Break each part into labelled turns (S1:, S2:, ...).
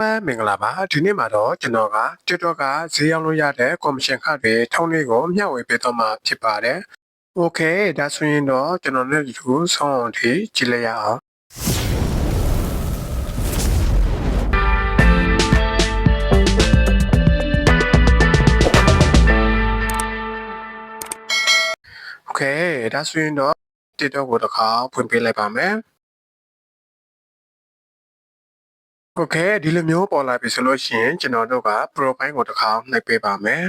S1: မင်္ဂလာပါဒီနေ့မှာတော့ကျွန်တော်က TikTok ကဈေးရောက်လို့ရတဲ့ commission ခတွေထုံးလေးကိုမျှဝေပေးတော့မှာဖြစ်ပါတယ်။ Okay ဒါဆိုရင်တော့ကျွန်တော်နဲ့ဒီလိုဆောင်းအောင်ထိကြည့်လိုက်ရအောင်။ Okay ဒါဆိုရင်တော့ TikTok ကိုတစ်ခါဖွင့်ပေးလိုက်ပါမယ်။ Okay ဒီလိုမျိုးပေါ်လာပြီဆိုလို့ရှိရင်ကျွန်တော်တို့က profile ကိုတစ်ခါနှိပ်ပေးပါမယ်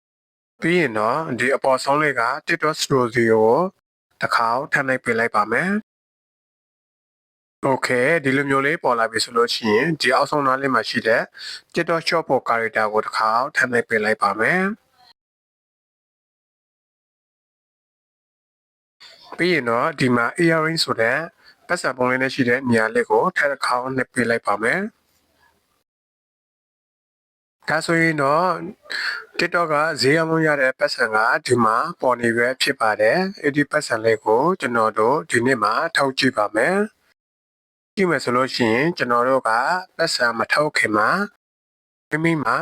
S1: ။ပြီးရင်တော့ဒီအပေါ်ဆုံးလေးက TikTok Studio ကိုတစ်ခါထပ်နှိပ်ပေးလိုက်ပါမယ်။ Okay ဒီလိုမျိုးလေးပေါ်လာပြီဆိုလို့ရှိရင်ဒီအောက်ဆုံးနားလေးမှာရှိတဲ့ TikTok Short for Character ကိုတစ်ခါထပ်နှိပ်ပေးလိုက်ပါမယ်။ပြီးရင်တော့ဒီမှာ earring ဆိုတဲ့ပတ်စံပုံလေးနဲ့ရှိတဲ့နေရာလေးကိုထပ်တစ်ခါနှိပ်ပေးလိုက်ပါမယ်။ဒါဆိုရင်တော့ TikTok ကဈေးရောက်လို့ရတဲ့ပတ်စံကဒီမှာပေါ်နေပဲဖြစ်ပါတယ်။အဲ့ဒီပတ်စံလေးကိုကျွန်တော်တို့ဒီနေ့မှာထောက်ကြည့်ပါမယ်။ကြည့်မယ်ဆိုလို့ရှိရင်ကျွန်တော်တို့ကပတ်စံမထောက်ခင်မှာမိမှာ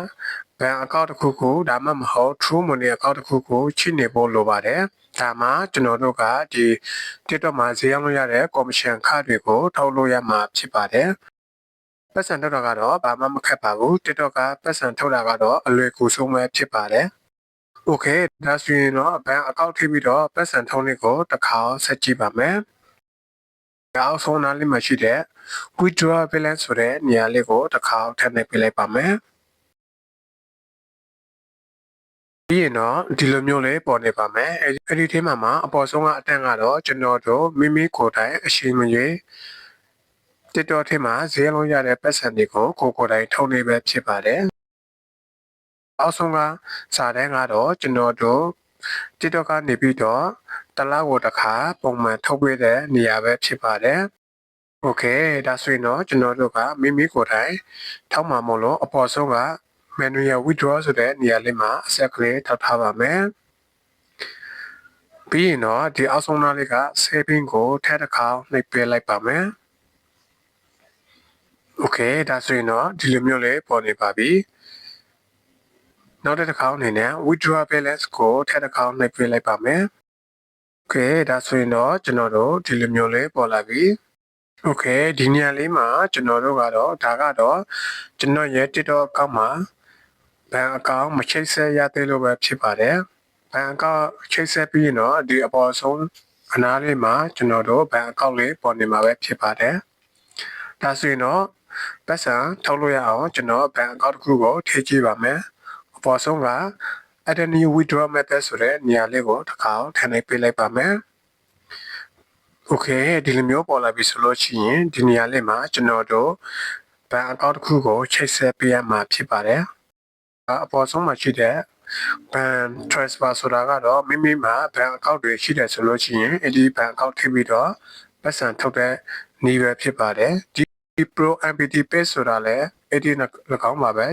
S1: ဘဏ်အကောင့်တစ်ခုကိုဒါမှမဟုတ် True Money အကောင့်တစ်ခုကိုချိနေဖို့လိုပါတယ်။ဒါမှကျွန်တော်တို့ကဒီ TikTok မှာဈေးရောက်လို့ရတဲ့ commission ခတွေကိုထုတ်လို့ရမှာဖြစ်ပါတယ်။ပတ်စံထုတ်တာကတော့ဘာမှမခက်ပါဘူး TikTok ကပတ်စံထုတ်တာကတော့အလွယ်ကူဆုံးပဲဖြစ်ပါတယ်။ Okay ဒါဆိုရင်တော့ဘဏ်အကောင့်ထိပြီးတော့ပတ်စံထုတ်လေးကိုတစ်ခါဆက်ကြည့်ပါမယ်။အောက်ဆုံးနားလေးမှာရှိတဲ့ withdraw balance ဆိုတဲ့နေရာလေးကိုတစ်ခါထပ်နှိပ်ပေးလိုက်ပါမယ်။ပြီးရင်တော့ဒီလိုမျိုးလေးပေါ်နေပါမယ်။အဲ့ဒီထဲမှာအပေါ်ဆုံးကအတန်းကတော့ကျွန်တော်တို့မိမိကိုယ်တိုင်အရှိန်မရွေးTikTok ထဲမှာဈေးလုံးရတဲ့ပတ်စံတွေကိုကိုယ်တိုင်ထုတ်နေပဲဖြစ်ပါတယ်။အောက်ဆုံးကစာတန်းကတော့ကျွန်တော်တို့ TikTok ကနေပြီးတော့တလားကိုတစ်ခါပုံမှန်ထုတ်ပေးတဲ့နေရာပဲဖြစ်ပါတယ်။ Okay ဒါဆိုရင်တော့ကျွန်တော်တို့ကမိမိကိုယ်တိုင်ထောက်မှာမို့လို့အပေါ်ဆုံးက manual withdraw ဆိုတဲ့နေရာလေးမှာအဆက်ကလေးထောက်ထားပါမယ်။ပြီးရင်တော့ဒီအောက်ဆုံးနားလေးက saving ကိုထပ်တစ်ခါနှိပ်ပေးလိုက်ပါမယ်။ Okay ဒါဆိုရင်တော့ဒီလိုမျိုးလေးပေါ်နေပါပြီ။နောက်တစ်ခါအနေနဲ့ withdraw balance ကိုထပ်တစ်ခါနှိပ်ပေးလိုက်ပါမယ်။ Okay ဒါဆိုရင်တော့ကျွန်တော်တို့ဒီလိုမျိုးလေးပေါ်လာပြီ။ Okay ဒီနေရာလေးမှာကျွန်တော်တို့ကတော့ဒါကတော့ကျွန်တော်ရဲ့ TikTok အကောင့်မှာဘဏ်အကောင့်မချိတ်ဆက်ရသေးလို့ပဲဖြစ်ပါတယ်။ဘဏ်အကောင့်ချိတ်ဆက်ပြီးရင်တော့ဒီအပေါ်ဆုံးအနားလေးမှာကျွန်တော်တို့ဘဏ်အကောင့်လေးပေါ်နေမှာပဲဖြစ်ပါတယ်။ဒါဆိုရင်တော့ပတ်စံထုတ်လို့ရအောင်ကျွန်တော်ဘဏ်အကောင့်တစ်ခုကိုထည့်ကြည့်ပါမယ်။အပေါ်ဆုံးက add a new withdrawal method ဆိုတဲ့နေရာလေးကိုတစ်ခါထည့်နှိပ်ပေးလိုက်ပါမယ်။ Okay ဒီလိုမျိုးပေါ်လာပြီဆိုလို့ရှိရင်ဒီနေရာလေးမှာကျွန်တော်တို့ဘဏ်အကောင့်တစ်ခုကိုချိတ်ဆက်ပေးရမှာဖြစ်ပါတယ်။အပေါ်ဆုံးမှာရှိတဲ့ဘဏ် transfer ဆိုတာကတော့မိမိမှာဘဏ်အကောင့်တွေရှိတယ်ဆိုလို့ရှိရင်အဲ့ဒီဘဏ်အကောင့်ထိပြီးတော့ပတ်စံထုတ်တဲ့နည်းပဲဖြစ်ပါတယ်။ဒီ Pro MPT Pay ဆိုတာလည်းအဲ့ဒီ၎င်းပါပဲ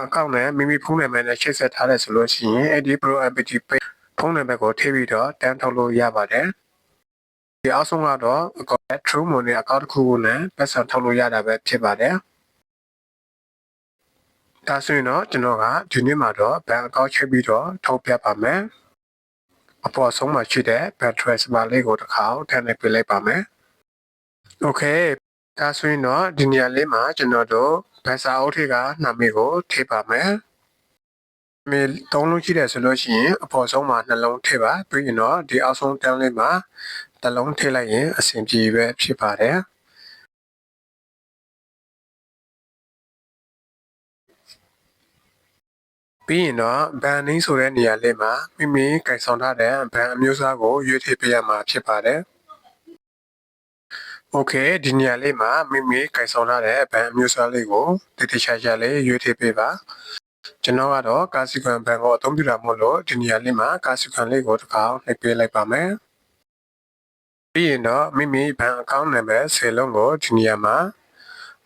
S1: အကောင့်နဲ့မိမိဖုန်းနံပါတ်နဲ့ချိတ်ဆက်ထားတယ်ဆိုလို့ရှိရင်အဲ့ဒီ Pro MPT Pay ဖုန်းနံပါတ်ကိုထည့်ပြီးတော့တန်းထုတ်လို့ရပါတယ်ဒီအောက်ဆုံးကတော့အကောင့် True Money အကောင့်တစ်ခုကိုလည်းပတ်စံထုတ်လို့ရတာပဲဖြစ်ပါတယ်ဒါဆိုရင်တော့ကျွန်တော်ကဒီနေ့မှာတော့ဘဏ်အကောင့်ချိတ်ပြီးတော့ထုတ်ပြပါမယ်အပေါ်ဆုံးမှာရှိတဲ့ Bank Transfer လေးကိုတစ်ခါထည့်နှိပ်ပေးလိုက်ပါမယ်Okayဒါဆိုရင်တော့ဒီနေရာလေးမှာကျွန်တော်တို့ဘန်စာအုပ်ထိကနာမည်ကိုထည့်ပါမယ်။မြေ၃လုံးရှိတယ်ဆိုလို့ရှိရင်အပေါ်ဆုံးမှာနှလုံးထည့်ပါပြီးရင်တော့ဒီအောက်ဆုံးတန်းလေးမှာတစ်လုံးထည့်လိုက်ရင်အဆင်ပြေပဲဖြစ်ပါတယ်။ပြီးရင်တော့ဘန်နင်းဆိုတဲ့နေရာလေးမှာမိမိကိုင်ဆောင်ထားတဲ့ဘန်အမျိုးအစားကိုရွေးထည့်ပေးရမှာဖြစ်ပါတယ်။ Okay ဒီနေရာလေးမှာမိမိကိုင်ဆောင်ထားတဲ့ဘဏ်အမျိုးအစားလေးကိုတတိချာချာလေးရွေးထည့်ပေးပါကျွန်တော်ကတော့ကာစီကွန်ဘဏ်ကိုအသုံးပြုတာမို့လို့ဒီနေရာလေးမှာကာစီကွန်လေးကိုတစ်ခါနှိပ်ပေးလိုက်ပါမယ်ပြီးရင်တော့မိမိဘဏ်အကောင့်နံပါတ်10လုံးကိုဒီနေရာမှာ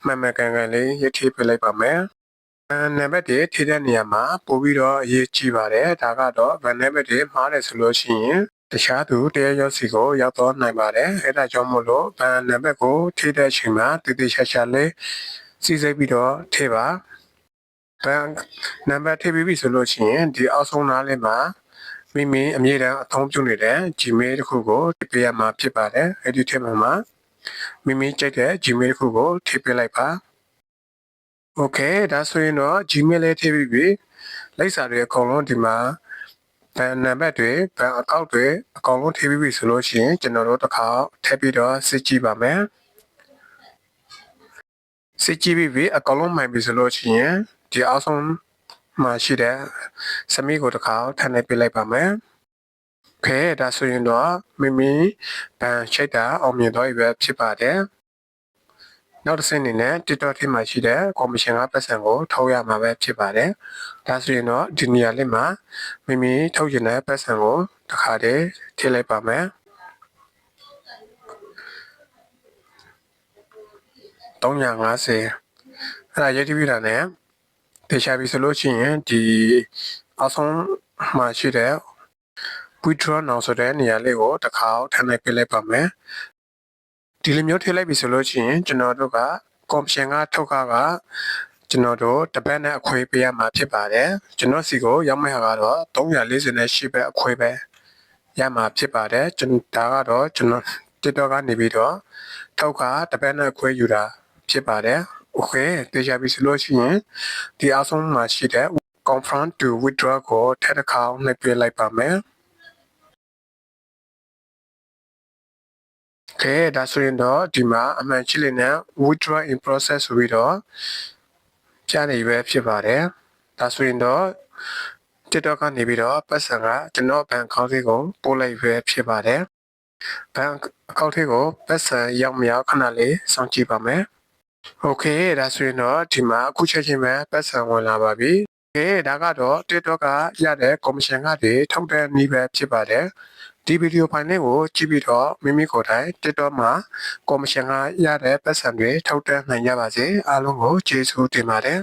S1: မှန်မှန်ကန်ကန်လေးရေးထည့်ပေးလိုက်ပါမယ်နံပါတ်တွေထည့်တဲ့နေရာမှာပို့ပြီးတော့အရေးကြီးပါတယ်ဒါကတော့ဘဏ်နံပါတ်တွေမှားတယ်ဆိုလို့ရှိရင်တခြားသူတရားရောက်စီကိုရောက်တော့နိုင်ပါတယ်အဲဒါကြောင့်မို့လို့ဘဏ်နံပါတ်ကိုထိတဲ့အချိန်မှာတည်တည်ချာချာလေး စီစိတ်ပြီးတော့ထည့်ပါဘဏ်နံပါတ်ထည့်ပြီးပြီဆိုလို့ရှိရင်ဒီအောက်ဆုံးနားလေးမှာမိမိအမြဲတမ်းအသုံးပြုနေတဲ့ Gmail တစ်ခုကိုထည့်ပေးရမှာဖြစ်ပါတယ်အဲ့ဒီထည့်မှာမိမိကြိုက်တဲ့ Gmail တစ်ခုကိုထည့်ပေးလိုက်ပါโอเคဒါဆိုရင်တော့ Gmail လေးထည့်ပြီးပြီလိပ်စာတွေအကုန်လုံးဒီမှာဘဏ်နံပါတ်တွေဘဏ်အကောင့်တွေအကုန်လုံးထည့်ပြီးပြီဆိုလို့ရှိရင်ကျွန်တော်တို့တစ်ခါထည့်ပြီးတော့စစ်ကြည့်ပါမယ်စစ်ကြည့်ပြီးအကောင်လုံးမှန်ပြီဆိုလို့ရှိရင်ဒီအောက်ဆုံးမှာရှိတဲ့စမီကိုတစ်ခါထပ်နေပြလိုက်ပါမယ်။ခဲဒါဆိုရင်တော့မိမိဘန်ချိတ်တာအောင်မြင်တော့ပဲဖြစ်ပါတယ်။နောက်တစ်ဆင့်အနေနဲ့ TikTok ထဲမှာရှိတဲ့ကော်မရှင်ကပတ်စံကိုထုတ်ရမှာပဲဖြစ်ပါတယ်။ဒါဆိုရင်တော့ဒီနေရာလေးမှာမိမိထုတ်ရင်တဲ့ပတ်စံကိုတစ်ခါတည်းထည့်လိုက်ပါမယ်။350အဲ့ဒါရေးကြည့်ပြတာ ਨੇ တေချာပြီဆိုလို့ရှိရင်ဒီအောက်ဆုံးမှာရှိတဲ့ withdraw now ဆိုတဲ့နေရာလေးကိုတစ်ခါထပ်လိုက်ပြလိုက်ပါမယ်ဒီလိုမျိုးထည့်လိုက်ပြီဆိုလို့ရှိရင်ကျွန်တော်တို့က commission ကထုတ်ခါကကျွန်တော်တို့တပတ်နဲ့အခွဲပေးရမှာဖြစ်ပါတယ်ကျွန်တော်စီကိုရောက်မဲ့ဟာကတော့348ပဲအခွဲပဲရမှာဖြစ်ပါတယ်ဒါကတော့ကျွန်တော် TikTok ကနေပြီးတော့ထုတ်ခါတပတ်နဲ့အခွဲယူတာဖြစ်ပါတယ်โอเคတေချာပြီဆိုလို့ရှိရင်ဒီအောက်ဆုံးမှာရှိတဲ့ confirm to withdraw ကိုထပ်တစ်ခါနှိပ်ပြလိုက်ပါမယ်ကဲဒါဆိုရင်တော့ဒီမှာအမှန်ချစ်လေးနဲ့ withdraw in process ဆိုပြီးတော့ကြားနေပဲဖြစ်ပါတယ်ဒါဆိုရင်တော့ TikTok ကနေပြီးတော့ပတ်စံကကျွန်တော်ဘဏ်အကောင့်လေးကိုပို့လိုက်ပဲဖြစ်ပါတယ်ဘဏ်အကောင့်လေးကိုပတ်စံရောက်မရောက်ခဏလေးစောင့်ကြည့်ပါမယ်โอเคဒါဆိုရင်တော့ဒီမှာအခုချက်ချင်းပဲပတ်စံဝင်လာပါပြီโอเคဒါကတော့ TikTok ကရတဲ့ commission ကနေထုတ်တဲ့နည်းပဲဖြစ်ပါတယ်ဒီဗီဒီယိုဖိုင်လေးကိုကြည့်ပြီးတော့မိမိကိုယ်တိုင် TikTok မှာ commission ကရတဲ့ပတ်စံတွေထုတ်တဲ့နိုင်ကြပါစေအားလုံးကိုကျေးဇူးတင်ပါတယ်